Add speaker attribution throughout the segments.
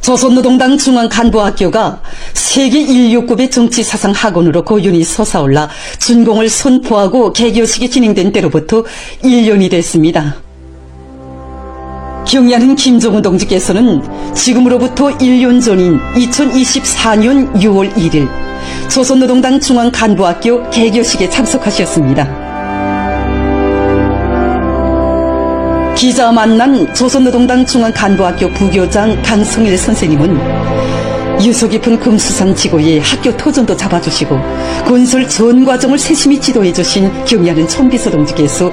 Speaker 1: 조선노동당 중앙간부학교가 세계 인류급의 정치사상 학원으로 고연히 솟아올라 준공을 선포하고 개교식이 진행된 때로부터 1년이 됐습니다. 경의하는 김정은 동지께서는 지금으로부터 1년 전인 2024년 6월 1일 조선노동당 중앙간부학교 개교식에 참석하셨습니다. 기자와 만난 조선노동당 중앙간부학교 부교장 강성일 선생님은 유서 깊은 금수산 지구에 학교 토전도 잡아주시고 건설 전 과정을 세심히 지도해주신 경의하는 천비서 동지께서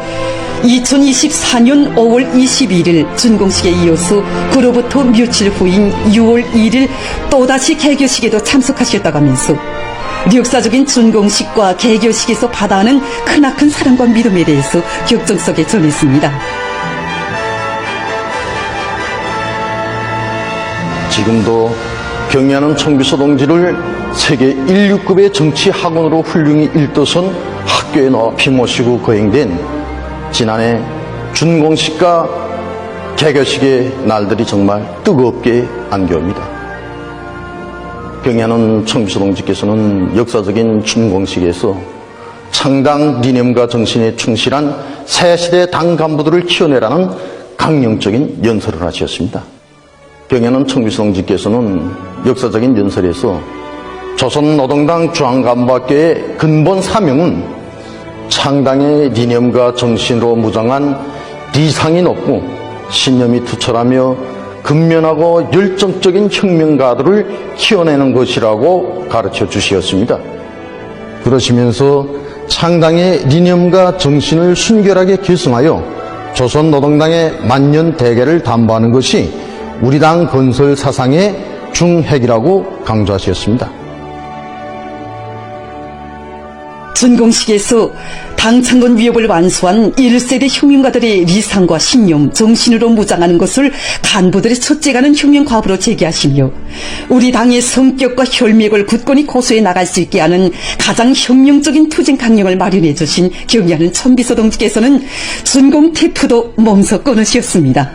Speaker 1: 2024년 5월 21일 준공식에 이어서 그로부터 며칠 후인 6월 1일 또다시 개교식에도 참석하셨다고 하면서 역사적인 준공식과 개교식에서 받아하는 크나큰 사랑과 믿음에 대해서 격정스럽게 전했습니다.
Speaker 2: 지금도 경의하는 청비서 동지를 세계 인류급의 정치 학원으로 훌륭히 일떠선 학교에 높이 모시고 거행된 지난해 준공식과 개교식의 날들이 정말 뜨겁게 안겨옵니다. 경의하는 청비서 동지께서는 역사적인 준공식에서 창당理念과 정신에 충실한 새시대 당 간부들을 키워내라는 강령적인 연설을 하셨습니다. 경의하는 청비서 동지께서는 역사적인 연설에서 조선노동당 중앙간부학교의 근본 사명은 창당의理念과 정신으로 무장한 리상이 높고 신념이 투철하며 근면하고 열정적인 혁명가들을 키워내는 것이라고 가르쳐 주셨습니다. 그러시면서 창당의理念과 정신을 순결하게 계승하여 조선노동당의 만년 대계를 담보하는 것이 우리 당 건설 사상의 중핵이라고 강조하셨습니다.
Speaker 1: 준공식에서 당 창건 위협을 완수한 1세대 혁명가들의 리상과 신념, 정신으로 무장하는 것을 간부들의 첫째가는 혁명과업으로 제기하시며 우리 당의 성격과 혈맥을 굳건히 고수해 나갈 수 있게 하는 가장 혁명적인 투쟁 강령을 마련해 주신 경의하는 천비서 동지께서는 준공 태프도 몸소 끊으셨습니다.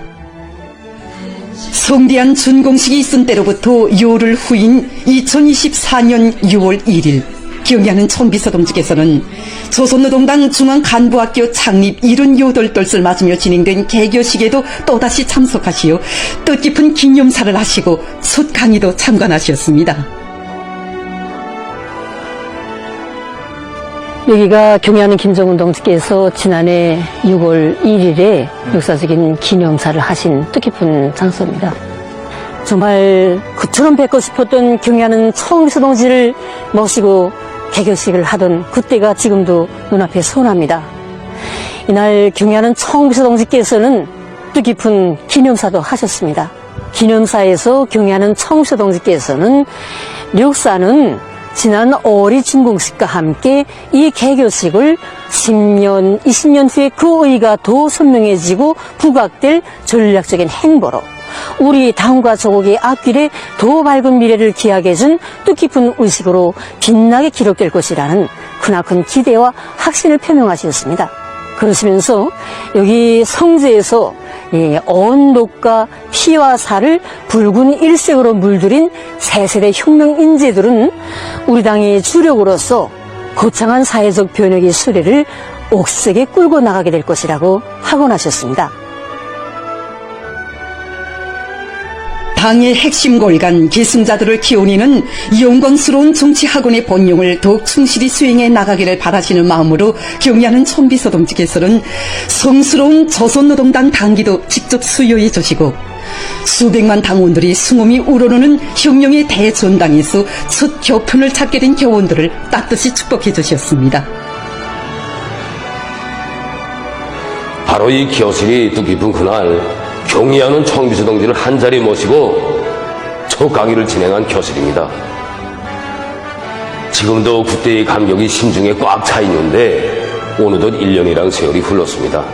Speaker 1: 성대한 준공식이 있은 때로부터 열흘 후인 2024년 6월 1일 경의하는 천비서 동지께서는 조선노동당 중앙간부학교 창립 78돌을 맞으며 진행된 개교식에도 또다시 참석하시어 뜻깊은 기념사를 하시고 첫 강의도 참관하셨습니다.
Speaker 3: 여기가 경의하는 김정은 동지께서 지난해 6월 1일에 역사적인 기념사를 하신 뜻깊은 장소입니다. 정말 그처럼 뵙고 싶었던 경의하는 천비서 동지를 모시고 개교식을 하던 그때가 지금도 눈앞에 선합니다. 이날 경의하는 천비서 동지께서는 뜻깊은 기념사도 하셨습니다. 기념사에서 경의하는 천비서 동지께서는 역사는 지난 5월의 준공식과 함께 이 개교식을 10년, 20년 후에 그 의의가 더 선명해지고 부각될 전략적인 행보로 우리 당과 조국의 앞길에 더 밝은 미래를 기하게 해준 뜻깊은 의식으로 빛나게 기록될 것이라는 크나큰 기대와 확신을 표명하셨습니다. 그러시면서 여기 성제에서 언독과 피와 살을 붉은 일색으로 물들인 새세대 혁명 인재들은 우리 당의 주력으로서 거창한 사회적 변혁의 수레를 옥색에 끌고 나가게 될 것이라고 확언하셨습니다.
Speaker 1: 당의 핵심 골간 계승자들을 키워내는 영광스러운 정치학원의 본용을 더욱 충실히 수행해 나가기를 바라시는 마음으로 경의하는 천비서 동지께서는 성스러운 조선노동당 당기도 직접 수여해 주시고 수백만 당원들이 숨음이 우러르는 혁명의 대전당에서 첫 교편을 찾게 된 교원들을 따뜻이 축복해 주셨습니다.
Speaker 4: 바로 이 교식이 뜻깊은 그날 경의하는 천비서 동지를 한자리 모시고 첫 강의를 진행한 교실입니다. 지금도 그때의 감격이 심중에 꽉 차 있는데 어느덧 1년이란 세월이 흘렀습니다.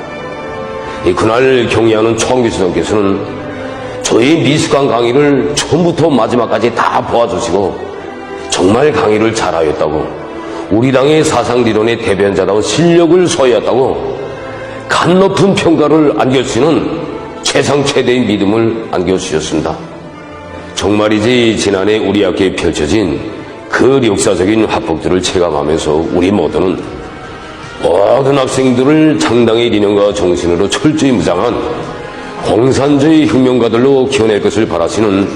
Speaker 4: 그날 경의하는 천비서 동지께서는 저희 미숙한 강의를 처음부터 마지막까지 다 보아주시고 정말 강의를 잘하였다고, 우리 당의 사상리론의 대변자다운 실력을 소유했다고 간 높은 평가를 안겨주시는 최상 최대의 믿음을 안겨주셨습니다. 정말이지 지난해 우리 학교에 펼쳐진 그 역사적인 화폭들을 체감하면서 우리 모두는 모든 학생들을 창당의理念과 정신으로 철저히 무장한 공산주의 혁명가들로 키워낼 것을 바라시는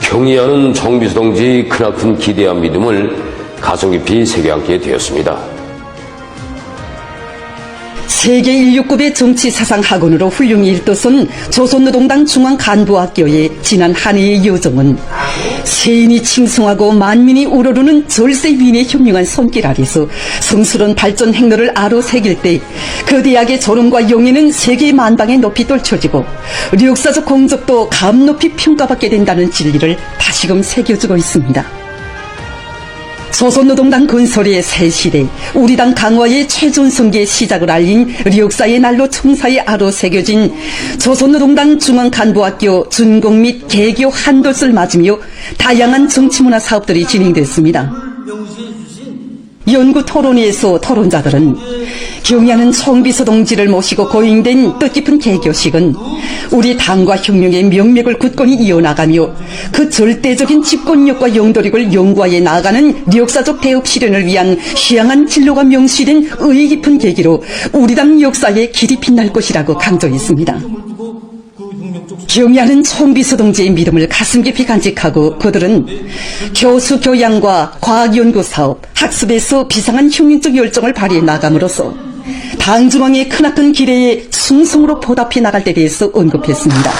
Speaker 4: 경의하는 정비서 동지의 크나큰 기대와 믿음을 가슴 깊이 새겨안게 되었습니다.
Speaker 1: 세계 인류급의 정치사상 학원으로 훌륭히 일떠선 조선노동당 중앙간부학교의 지난 한 해의 여정은 세인이 칭송하고 만민이 우러르는 절세위인의 현명한 손길 아래서 성스러운 발전 행로를 아로새길 때 그 대학의 존엄과 용의는 세계 만방에 높이 떨쳐지고 역사적 공적도 감 높이 평가받게 된다는 진리를 다시금 새겨주고 있습니다. 조선노동당 건설의 새시대, 우리 당 강화의 최전성기의 시작을 알린 역사의 날로 청사에 아로 새겨진 조선노동당 중앙간부학교 준공 및 개교 한돌을 맞으며 다양한 정치문화 사업들이 진행됐습니다. 연구 토론회에서 토론자들은 경의하는 총비서 동지를 모시고 거행된 뜻깊은 개교식은 우리 당과 혁명의 명맥을 굳건히 이어나가며 그 절대적인 집권력과 영도력을 연구하여 나아가는 역사적 대업 실현을 위한 희양한 진로가 명시된 의의 깊은 계기로 우리 당 역사에 길이 빛날 것이라고 강조했습니다. 경의하는 총비서 동지의 믿음을 가슴 깊이 간직하고 그들은 교수 교양과 과학연구 사업, 학습에서 비상한 혁명적 열정을 발휘해 나감으로써 당 중앙의 크나큰 기대에 충성으로 보답해 나갈 때 대해서 언급했습니다.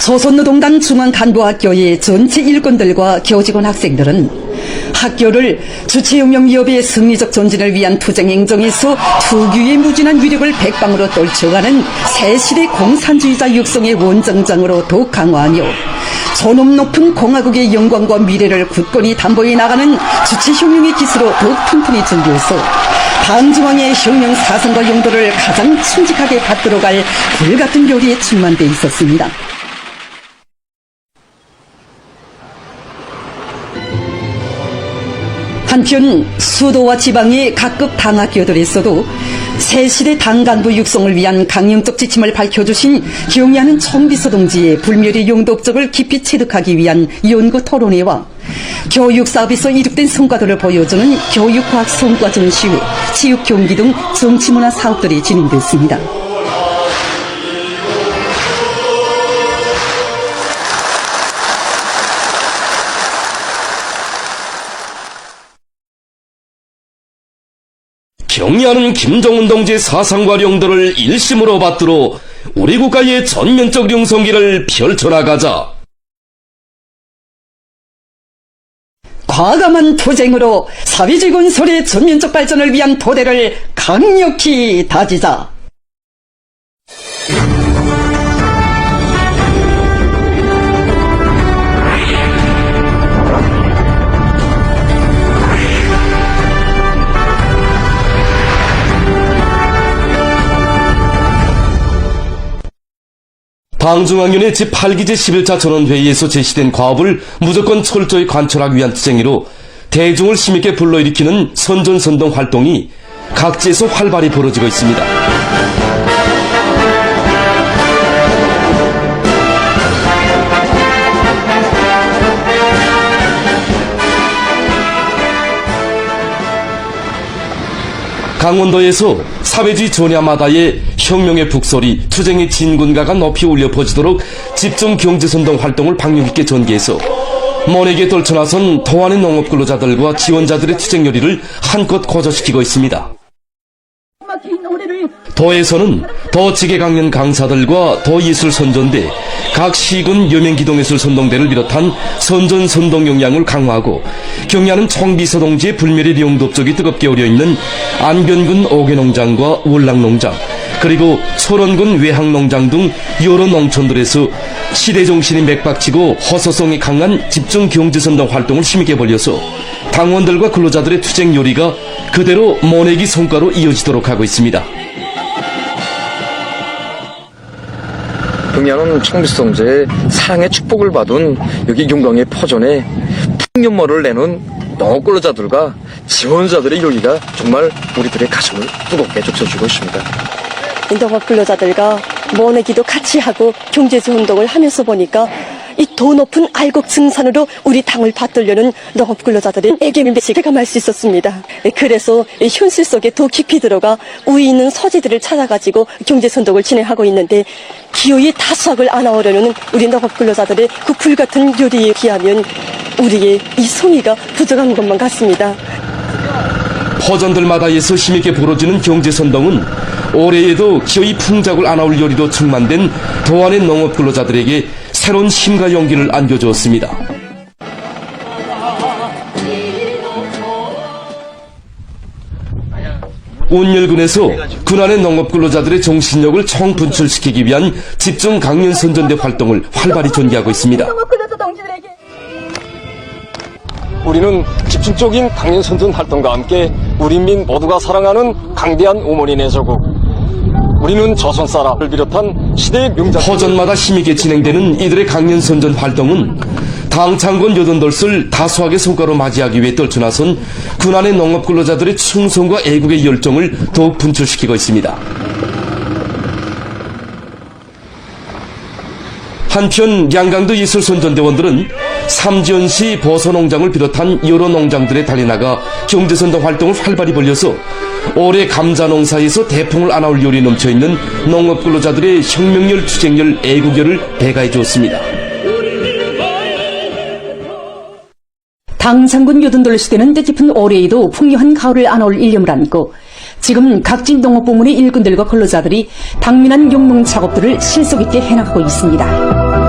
Speaker 1: 조선노동당 중앙간부학교의 전체 일꾼들과 교직원 학생들은 학교를 주체혁명위협의 승리적 전진을 위한 투쟁행정에서 투규의 무진한 위력을 백방으로 떨쳐가는 새시대 공산주의자 육성의 원정장으로 더욱 강화하며 존엄 높은 공화국의 영광과 미래를 굳건히 담보해 나가는 주체혁명의 기수로 더욱 튼튼히 준비해서 당 중앙의 혁명 사상과 용도를 가장 충직하게 받들어갈 불같은 요리에 충만돼 있었습니다. 한편 수도와 지방의 각급 당학교들에서도 새시대 당 간부 육성을 위한 강령적 지침을 밝혀주신 경의하는 총비서 동지의 불멸의 용도 업적을 깊이 체득하기 위한 연구 토론회와 교육사업에서 이룩된 성과들을 보여주는 교육과학 성과 전시회, 체육 경기 등 정치문화 사업들이 진행됐습니다.
Speaker 5: 경의하는 김정은 동지의 사상과 용도를 일심으로 받들어 우리 국가의 전면적 융성기를 펼쳐나가자.
Speaker 1: 과감한 투쟁으로 사회주의 건설의 전면적 발전을 위한 토대를 강력히 다지자.
Speaker 5: 당중앙위원회 제8기제 11차 전원회의에서 제시된 과업을 무조건 철저히 관철하기 위한 투쟁으로 대중을 힘있게 불러일으키는 선전선동 활동이 각지에서 활발히 벌어지고 있습니다. 강원도에서 사회주의 전야마다의 혁명의 북소리, 투쟁의 진군가가 높이 울려 퍼지도록 집중 경제선동 활동을 박력 있게 전개해서 모내기에 떨쳐나선 도안의 농업근로자들과 지원자들의 투쟁 요리를 한껏 고조시키고 있습니다. 도에서는 더 지게 강연 강사들과 더 예술 선전대, 각 시군 여명기동예술 선동대를 비롯한 선전 선동 역량을 강화하고 경의하는 총비서 동지의 불멸의 용도 업적이 뜨겁게 어려있는 안변군 오개농장과 월락농장, 그리고 소론군 외항농장 등 여러 농촌들에서 시대정신이 맥박치고 허소성이 강한 집중 경제선동 활동을 힘있게 벌려서 당원들과 근로자들의 투쟁 요리가 그대로 모내기 성과로 이어지도록 하고 있습니다.
Speaker 6: 경의하는 총비서 동지의 사랑의 축복을 받은 여기 용광의 포전에 풍년머를 내는 농업근로자들과 지원자들의 요리가 정말 우리들의 가슴을 뜨겁게 적셔주고 있습니다.
Speaker 7: 농업 근로자들과 모내기도 같이 하고 경제지 운동을 하면서 보니까 이 더 높은 알곡 증산으로 우리 당을 받들려는 농업 근로자들의 애견매식을 체감할 수 있었습니다. 그래서 현실 속에 더 깊이 들어가 우위 있는 서지들을 찾아가지고 경제선동을 진행하고 있는데 기어이 다수학을 안아오려는 우리 농업 근로자들의 그 불같은 요리에 비하면 우리의 이 성의가 부족한 것만 같습니다.
Speaker 5: 허전들마다에서 힘있게 벌어지는 경제선동은 올해에도 기어이 풍작을 안아올 요리로 충만된 도안의 농업 근로자들에게 새로운 힘과 용기를 안겨주었습니다. 운열군에서 군안의 농업 근로자들의 정신력을 총분출시키기 위한 집중 강연 선전대 활동을 활발히 전개하고 있습니다.
Speaker 8: 우리는 집중적인 강연 선전 활동과 함께 우리 민 모두가 사랑하는 강대한 어머니네 조국, 우리는 조선 사람을 비롯한 시대의 명작
Speaker 5: 허전마다 힘있게 진행되는 이들의 강연 선전 활동은 당 창건 여든돌을 다수하게 성과로 맞이하기 위해 떨쳐나선 군안의 농업 근로자들의 충성과 애국의 열정을 더욱 분출시키고 있습니다. 한편 양강도 예술선전대원들은 삼지연시 버섯농장을 비롯한 여러 농장들에 달려나가 경제선동 활동을 활발히 벌려서 올해 감자농사에서 대풍을 안아올 열이 넘쳐있는 농업근로자들의 혁명열, 투쟁열, 애국열을 배가해 주었습니다.
Speaker 1: 당상군 여든돌 시대는 뜻깊은 올해에도 풍요한 가을을 안아올 일념을 안고 지금 각진 농업부문의 일꾼들과 근로자들이 당면한 용농 작업들을 실속 있게 해나가고 있습니다.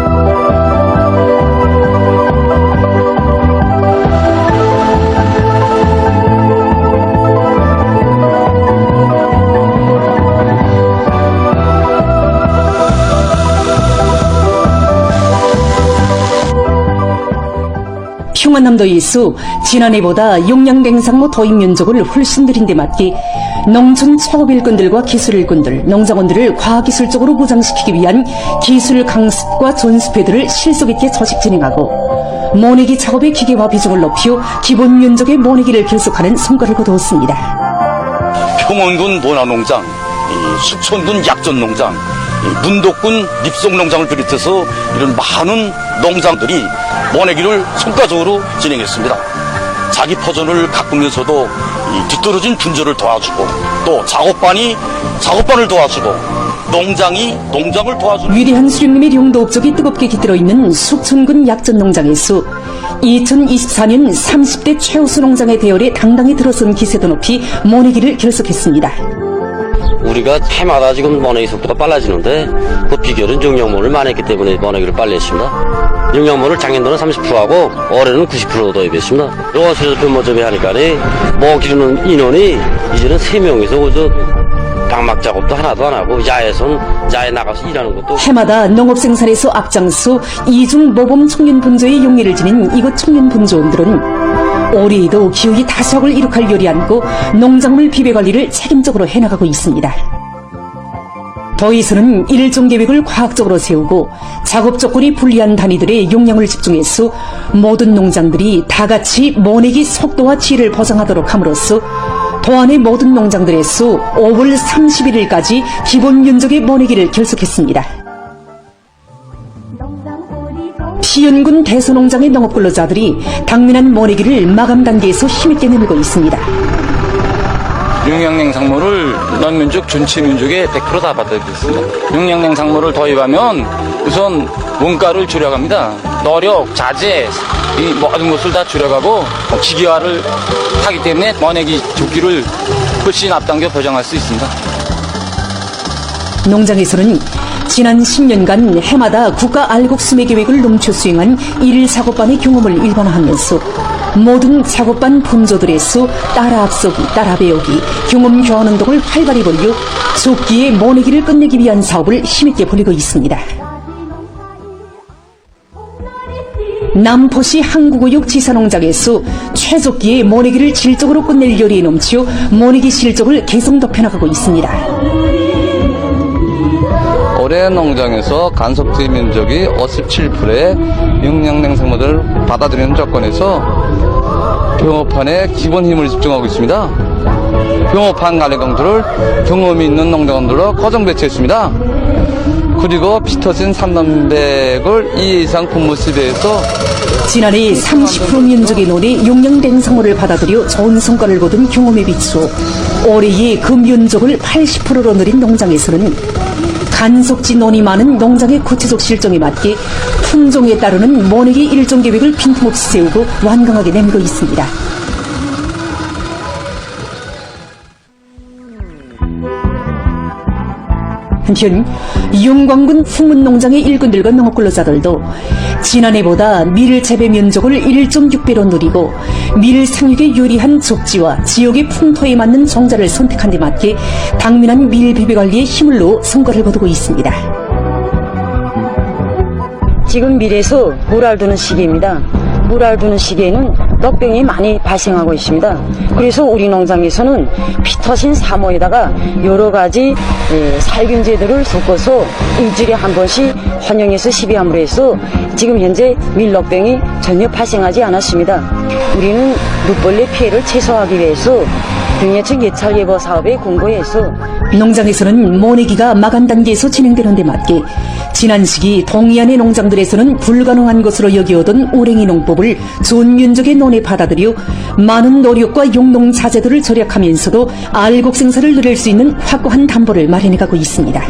Speaker 1: 평안남도에서 지난해보다 용량냉상모 도입 면적을 훨씬 늘린 데 맞게 농촌 창업일꾼들과 기술일꾼들, 농장원들을 과학기술적으로 무장시키기 위한 기술 강습과 전수회들을 실속 있게 조직 진행하고 모내기 작업의 기계화 비중을 높여 기본 면적의 모내기를 결속하는 성과를 거두었습니다.
Speaker 9: 평원군 모나농장, 수천군 약전농장, 문덕군 립송농장을 비롯해서 이런 많은 농장들이 모내기를 성과적으로 진행했습니다. 자기 퍼전을 가꾸면서도 뒤떨어진 분조를 도와주고 또 작업반을 도와주고 농장이 농장을 도와주는
Speaker 1: 위대한 수령님의 용도 업적이 뜨겁게 깃들어 있는 숙천군 약전농장에서 2024년 30대 최우수 농장의 대열에 당당히 들어선 기세도 높이 모내기를 결속했습니다.
Speaker 10: 우리가 해마다 지금 모내기 속도가 빨라지는데 그 비결은 용량모를 많이 했기 때문에 모내기를 빨리 했습니다. 용량모를 작년도는 30%하고 올해는 90% 도입했습니다. 요원수에서 변모접에 하니까 모 기르는 인원이 이제는 3명이서 방막 작업도 하나도 안 하고 야에 나가서 일하는 것도
Speaker 1: 해마다 농업생산에서 앞장서 이중 모범 청년 분조의 용리를 지닌 이곳 청년 분조원들은 올해에도 기업이 다수학을 이룩할 열이 안고 농작물 비배관리를 책임적으로 해나가고 있습니다. 더해서는 일종 계획을 과학적으로 세우고 작업 조건이 불리한 단위들의 용량을 집중해서 모든 농장들이 다같이 모내기 속도와 질을 보장하도록 함으로써 도안의 모든 농장들에서 5월 31일까지 기본 면적의 모내기를 결속했습니다. 시연군 대서농장의 농업근로자들이 당면한 모내기를 마감 단계에서 힘있게 내밀고 있습니다.
Speaker 11: 용량냉상모를 넌 면적 전체 면적의 100% 다 받아들였습니다. 용량냉상모를 도입하면 우선 원가를 줄여갑니다. 노력, 자재, 이 모든 것을 다 줄여가고 기계화를 하기 때문에 모내기 조기를 훨씬 앞당겨 보장할 수 있습니다.
Speaker 1: 농장에서는 지난 10년간 해마다 국가 알곡 수매 계획을 넘쳐 수행한 일일 작업반의 경험을 일반화하면서 모든 작업반 분조들에서 따라 앞서기, 따라 배우기, 경험 교환 운동을 활발히 벌여 조기의 모내기를 끝내기 위한 사업을 힘있게 벌이고 있습니다. 남포시 항구구역 지사농장에서 최적기의 모내기를 질적으로 끝낼 열이 넘쳐 모내기 실적을 계속 높여나가고 있습니다.
Speaker 12: 올해 농장에서 간섭 투입 면적이 57%의 용량냉상모를 받아들이는 조건에서 병업판에 기본 힘을 집중하고 있습니다. 병업판 관리공들을 경험이 있는 농장원들로 고정 배치했습니다. 그리고 피 터진 산남백을 2회 이상 근무 시대에서
Speaker 1: 지난해 30% 면적의 논에 용량냉상물을 받아들여 좋은 성과를 거둔 경험에 비추어 올해의 그 면적을 80%로 늘린 농장에서는 간속지 논이 많은 농장의 구체적 실정에 맞게 품종에 따르는 모내기 일정 계획을 빈틈없이 세우고 완강하게 내밀고 있습니다. 한편 용광군 풍문농장의 일꾼들과 농업근로자들도 지난해보다 밀 재배 면적을 1.6배로 늘리고 밀 상육에 유리한 족지와 지역의 풍토에 맞는 종자를 선택한 데 맞게 당면한 밀 비배 관리에 힘을 넣어 성과를 거두고 있습니다.
Speaker 3: 지금 밀에서 물 알두는 시기입니다. 물 알두는 시기에는 떡병이 많이 발생하고 있습니다. 그래서 우리 농장에서는 피 터진 사모에다가 여러 가지 살균제들을 섞어서 일주일에 한 번씩 환영해서 시비함으로 해서 지금 현재 밀넉병이 전혀 발생하지 않았습니다. 우리는 룻벌레 피해를 최소화하기 위해서 병해충 예찰 예보 사업에 공고해서
Speaker 1: 농장에서는 모내기가 마감 단계에서 진행되는 데 맞게 지난 시기 동해안의 농장들에서는 불가능한 것으로 여겨오던 오랭이 농법을 좋은 면적의 논에 받아들여 많은 노력과 용농 자재들을 절약하면서도 알곡 생산을 누릴 수 있는 확고한 담보를 마련해가고 있습니다.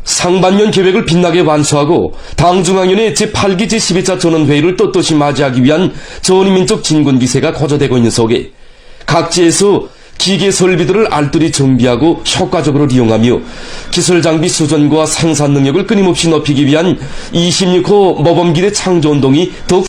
Speaker 5: 상반년 계획을 빛나게 완수하고 당중앙위원회 제8기 제12차 전원회의를 떳떳이 맞이하기 위한 전인민족 진군기세가 거저되고 있는 속에 각지에서 기계 설비들을 알뜰히 정비하고 효과적으로 이용하며 기술 장비 수준과 생산 능력을 끊임없이 높이기 위한 26호 모범기대 창조운동이 더욱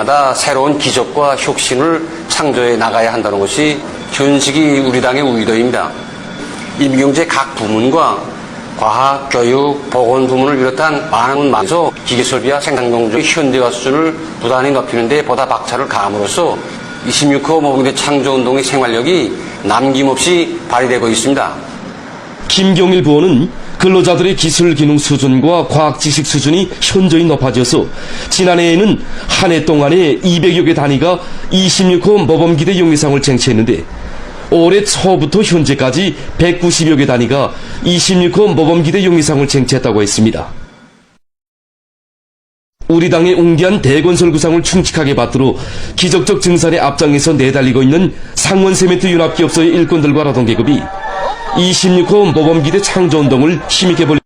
Speaker 10: 마다 새로운 기적과 혁신을 창조해 나가야 한다는 것이 현직이 우리 당의 의도입니다. 임경제 각 부문과 과학, 교육, 보건 부문을 비롯한 많은 만에서 기계설비와 생산공정의 현대화 수준을 부단히 높이는 데 보다 박차를 가함으로써 26호 모범기대 창조운동의 생활력이 남김없이 발휘되고 있습니다.
Speaker 5: 김경일 부원은 근로자들의 기술 기능 수준과 과학 지식 수준이 현저히 높아져서 지난해에는 한 해 동안에 200여 개 단위가 26호 모범기대 용의상을 쟁취했는데 올해 초부터 현재까지 190여 개 단위가 26호 모범기대 용의상을 쟁취했다고 했습니다. 우리 당의 웅대한 대건설 구상을 충직하게 받들어 기적적 증산에 앞장에서 내달리고 있는 상원세멘트 융합기업소의 일꾼들과 노동계급이 26호 모범기대 창조운동을 힘있게 벌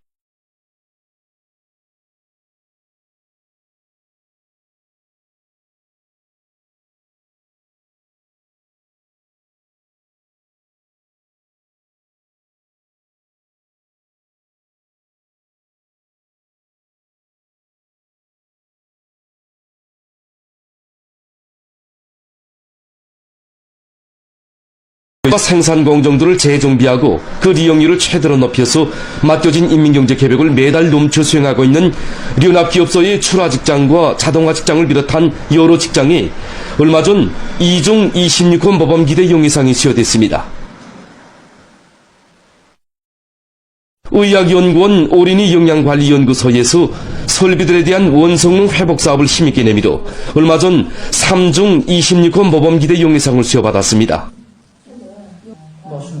Speaker 5: 생산 공정들을 재정비하고 그 이용률을 최대로 높여서 맡겨진 인민경제 계획을 매달 넘쳐 수행하고 있는 륜합기업소의 출하 직장과 자동화 직장을 비롯한 여러 직장에 얼마 전 2중 26호 모범기대 용의상이 수여됐습니다. 의학연구원 어린이 영양관리연구소에서 설비들에 대한 원성능 회복 사업을 힘있게 내밀어 얼마 전 3중 26호 모범기대 용의상을 수여받았습니다.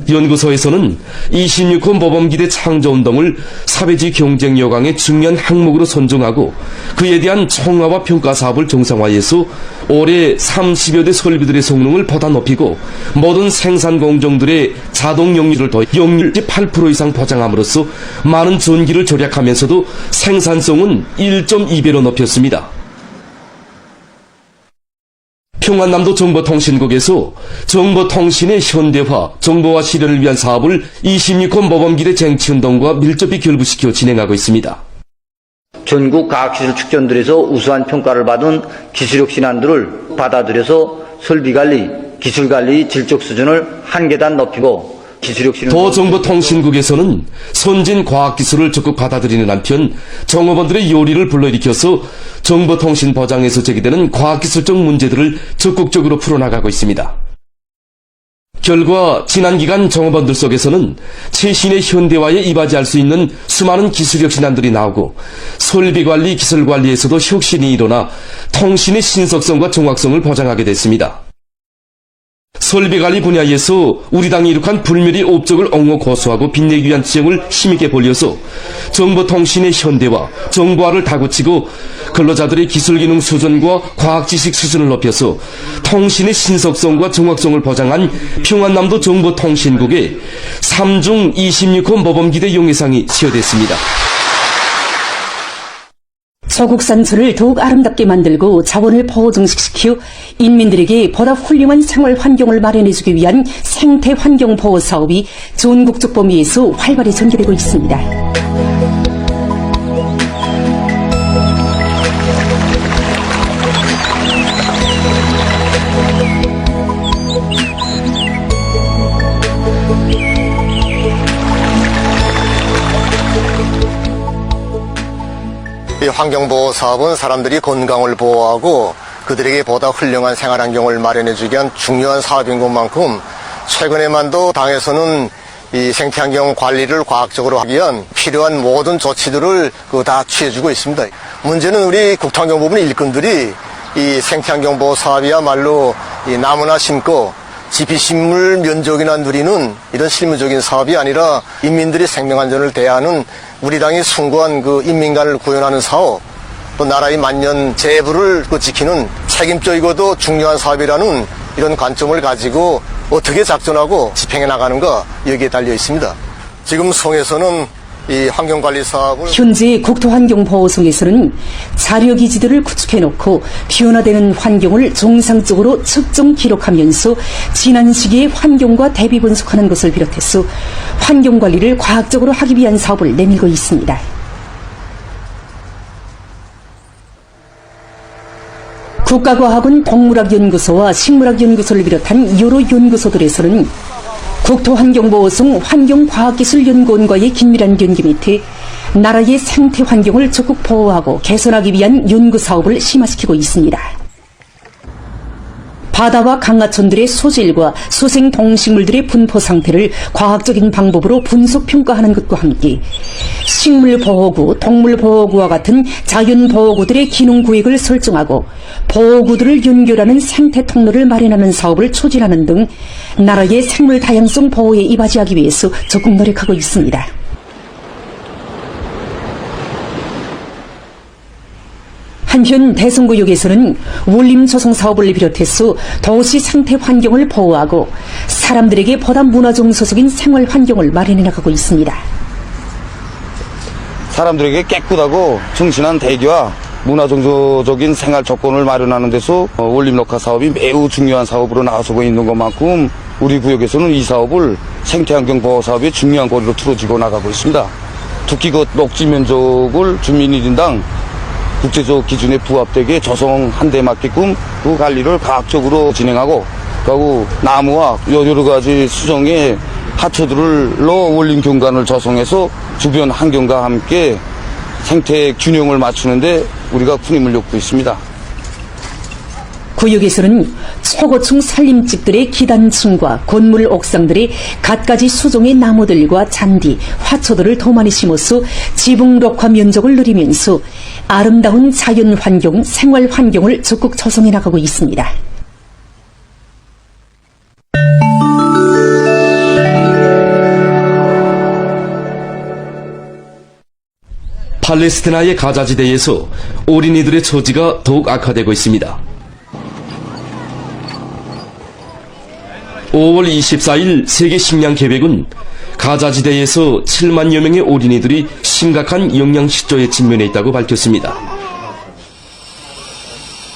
Speaker 5: 연구소에서는 26호 모범기대 창조운동을 사회주의 경쟁 여강의 중요한 항목으로 선정하고 그에 대한 총화와 평가 사업을 정상화해서 올해 30여 대 설비들의 성능을 보다 높이고 모든 생산 공정들의 자동 역률을 더해 역률 8% 이상 보장함으로써 많은 전기를 절약하면서도 생산성은 1.2배로 높였습니다. 평안남도 정보통신국에서 정보통신의 현대화, 정보화 실현을 위한 사업을 26호 모범기대 쟁취운동과 밀접히 결부시켜 진행하고 있습니다.
Speaker 13: 전국 과학기술 축전들에서 우수한 평가를 받은 기술력 신안들을 받아들여서 설비관리, 기술관리 질적 수준을 한 계단 높이고 기술력 신안
Speaker 5: 도정보통신국에서는 선진 과학기술을 적극 받아들이는 한편 정업원들의 요리를 불러일으켜서 정보통신 보장에서 제기되는 과학기술적 문제들을 적극적으로 풀어나가고 있습니다. 결과 지난 기간 정업원들 속에서는 최신의 현대화에 이바지할 수 있는 수많은 기술력 신안들이 나오고 설비관리, 기술관리에서도 혁신이 일어나 통신의 신속성과 정확성을 보장하게 됐습니다. 설비관리 분야에서 우리 당이 이룩한 불멸의 업적을 옹호 고수하고 빛내기 위한 지형을 힘있게 벌려서 정보통신의 현대화, 정보화를 다구치고 근로자들의 기술기능 수준과 과학지식 수준을 높여서 통신의 신속성과 정확성을 보장한 평안남도 정보통신국에 3중 26호 모범기대 용예상이 수여됐습니다.
Speaker 1: 저국산소를 더욱 아름답게 만들고 자원을 보존시켜 인민들에게 보다 훌륭한 생활 환경을 마련해주기 위한 생태 환경 보호 사업이 전국적 범위에서 활발히 전개되고 있습니다.
Speaker 2: 이 환경보호 사업은 사람들이 건강을 보호하고 그들에게 보다 훌륭한 생활환경을 마련해주기 위한 중요한 사업인 것만큼 최근에만도 당에서는 이 생태환경 관리를 과학적으로 하기 위한 필요한 모든 조치들을 다 취해주고 있습니다. 문제는 우리 국토환경부문 일꾼들이 이 생태환경보호 사업이야말로 이 나무나 심고 지피식물 면적이나 누리는 이런 실무적인 사업이 아니라 인민들의 생명안전을 대하는 우리 당이 숭고한 그 인민관을 구현하는 사업, 또 나라의 만년 재부를 지키는 책임적이고도 중요한 사업이라는 이런 관점을 가지고 어떻게 작전하고 집행해 나가는가 여기에 달려 있습니다. 지금 송에서는 이 환경관리 사업을
Speaker 1: 현재 국토환경보호성에서는 자료기지들을 구축해놓고 변화되는 환경을 정상적으로 측정 기록하면서 지난 시기의 환경과 대비 분석하는 것을 비롯해서 환경관리를 과학적으로 하기 위한 사업을 내밀고 있습니다. 국가과학원 동물학연구소와 식물학연구소를 비롯한 여러 연구소들에서는 국토환경보호성 환경과학기술연구원과의 긴밀한 연계 밑에 나라의 생태 환경을 적극 보호하고 개선하기 위한 연구사업을 심화시키고 있습니다. 바다와 강하천들의 소질과 소생동식물들의 분포 상태를 과학적인 방법으로 분석평가하는 것과 함께 식물보호구, 동물보호구와 같은 자연보호구들의 기능구획을 설정하고 보호구들을 연결하는 생태 통로를 마련하는 사업을 추진하는 등 나라의 생물 다양성 보호에 이바지하기 위해서 적극 노력하고 있습니다. 한편 대성구역에서는 원림 조성 사업을 비롯해서 도시 생태 환경을 보호하고 사람들에게 보다 문화정서적인 생활 환경을 마련해 나가고 있습니다.
Speaker 14: 사람들에게 깨끗하고 정신한 대기와 문화정서적인 생활 조건을 마련하는 데서 원림 녹화 사업이 매우 중요한 사업으로 나서고 있는 것만큼 우리 구역에서는 이 사업을 생태환경 보호 사업의 중요한 고리로 틀어지고 나가고 있습니다. 특히 그 녹지 면적을 주민 1인당 국제적 기준에 부합되게 조성 한 대 맞게끔 그 관리를 과학적으로 진행하고 그리고 나무와 여러 가지 수정의 하초들로 원림 경관을 조성해서 주변 환경과 함께 생태 균형을 맞추는데 우리가 큰 힘을 쏟고 있습니다.
Speaker 1: 구역에서는 초고층 산림집들의 기단층과 건물 옥상들의 갖가지 수종의 나무들과 잔디, 화초들을 더 많이 심어서 지붕 녹화 면적을 늘리면서 아름다운 자연 환경, 생활 환경을 적극 조성해 나가고 있습니다.
Speaker 5: 팔레스티나의 가자지대에서 어린이들의 처지가 더욱 악화되고 있습니다. 5월 24일 세계식량계획은 가자지대에서 7만여 명의 어린이들이 심각한 영양실조에 직면해 있다고 밝혔습니다.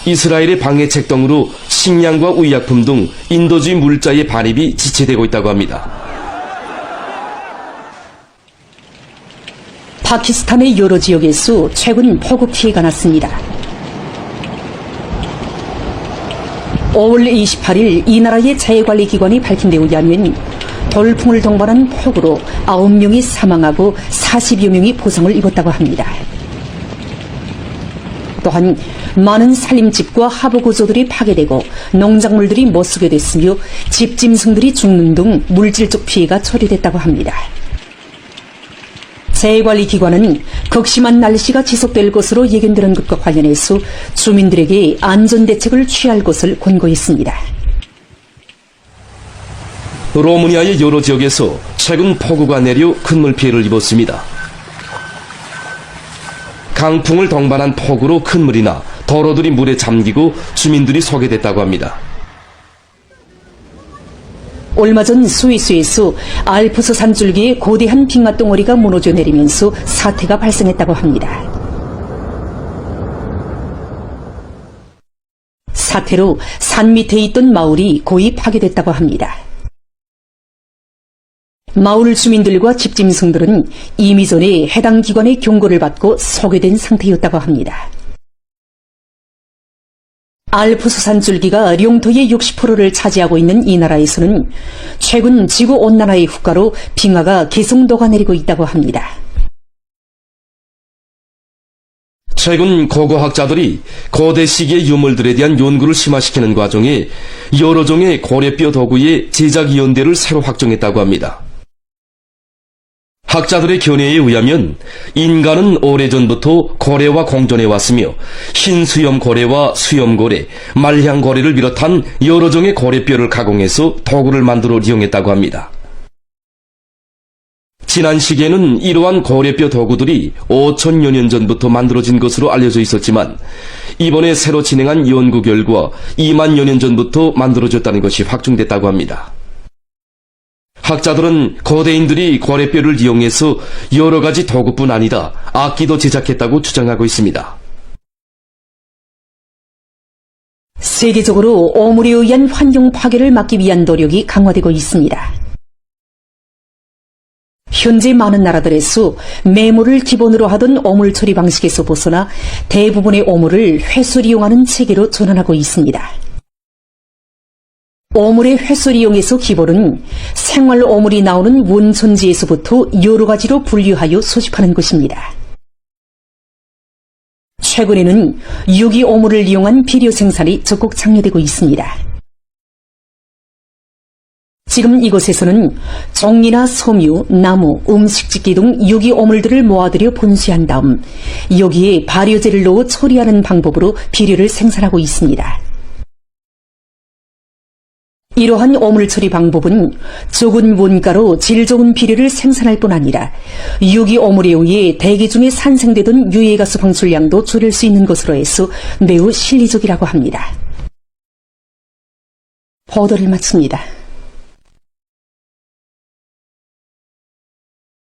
Speaker 5: 이스라엘의 방해책 등으로 식량과 의약품 등 인도주의 물자의 반입이 지체되고 있다고 합니다.
Speaker 1: 파키스탄의 여러 지역에서 최근 폭우 피해가 났습니다. 5월 28일 이 나라의 재해관리기관이 밝힌 데 의하면 돌풍을 동반한 폭우로 9명이 사망하고 40여 명이 부상을 입었다고 합니다. 또한 많은 살림집과 하부구조들이 파괴되고 농작물들이 못쓰게 됐으며 집짐승들이 죽는 등 물질적 피해가 처리됐다고 합니다. 재해관리기관은 극심한 날씨가 지속될 것으로 예견되는 것과 관련해서 주민들에게 안전대책을 취할 것을 권고했습니다.
Speaker 5: 로마니아의 여러 지역에서 최근 폭우가 내려 큰 물피해를 입었습니다. 강풍을 동반한 폭우로 큰 물이 나 도로들이 물에 잠기고 주민들이 소개됐다고 합니다.
Speaker 1: 얼마 전 스위스에서 알프스 산줄기에 거대한 빙하 덩어리가 무너져 내리면서 사태가 발생했다고 합니다. 사태로 산 밑에 있던 마을이 거의 파괴됐다고 합니다. 마을 주민들과 집짐승들은 이미 전에 해당 기관의 경고를 받고 소개된 상태였다고 합니다. 알프스 산줄기가 영토의 60%를 차지하고 있는 이 나라에서는 최근 지구온난화의 후가로 빙하가 계속 녹아내리고 있다고 합니다.
Speaker 5: 최근 고고학자들이 고대 시기의 유물들에 대한 연구를 심화시키는 과정에 여러 종의 고래뼈 도구의 제작 연대를 새로 확정했다고 합니다. 학자들의 견해에 의하면 인간은 오래전부터 고래와 공존해 왔으며 흰수염 고래와 수염 고래, 말향 고래를 비롯한 여러 종의 고래뼈를 가공해서 도구를 만들어 이용했다고 합니다. 지난 시기에는 이러한 고래뼈 도구들이 5천여 년 전부터 만들어진 것으로 알려져 있었지만 이번에 새로 진행한 연구 결과 2만여 년 전부터 만들어졌다는 것이 확정됐다고 합니다. 학자들은 고대인들이 고래뼈를 이용해서 여러 가지 도구뿐 아니다 악기도 제작했다고 주장하고 있습니다.
Speaker 1: 세계적으로 오물에 의한 환경 파괴를 막기 위한 노력이 강화되고 있습니다. 현재 많은 나라들에서 메모를 기본으로 하던 오물 처리 방식에서 벗어나 대부분의 오물을 회수를 이용하는 체계로 전환하고 있습니다. 오물의 회수를 이용해서 기본은 생활 오물이 나오는 원천지에서부터 여러 가지로 분류하여 수집하는 것입니다. 최근에는 유기 오물을 이용한 비료 생산이 적극 장려되고 있습니다. 지금 이곳에서는 종이나 섬유, 나무, 음식짓기 등 유기 오물들을 모아들여 분쇄한 다음 여기에 발효제를 넣어 처리하는 방법으로 비료를 생산하고 있습니다. 이러한 오물 처리 방법은 적은 원가로 질 좋은 비료를 생산할 뿐 아니라 유기 오물에 의해 대기 중에 산생되던 유해가스 방출량도 줄일 수 있는 것으로 해서 매우 실리적이라고 합니다. 보도를 마칩니다.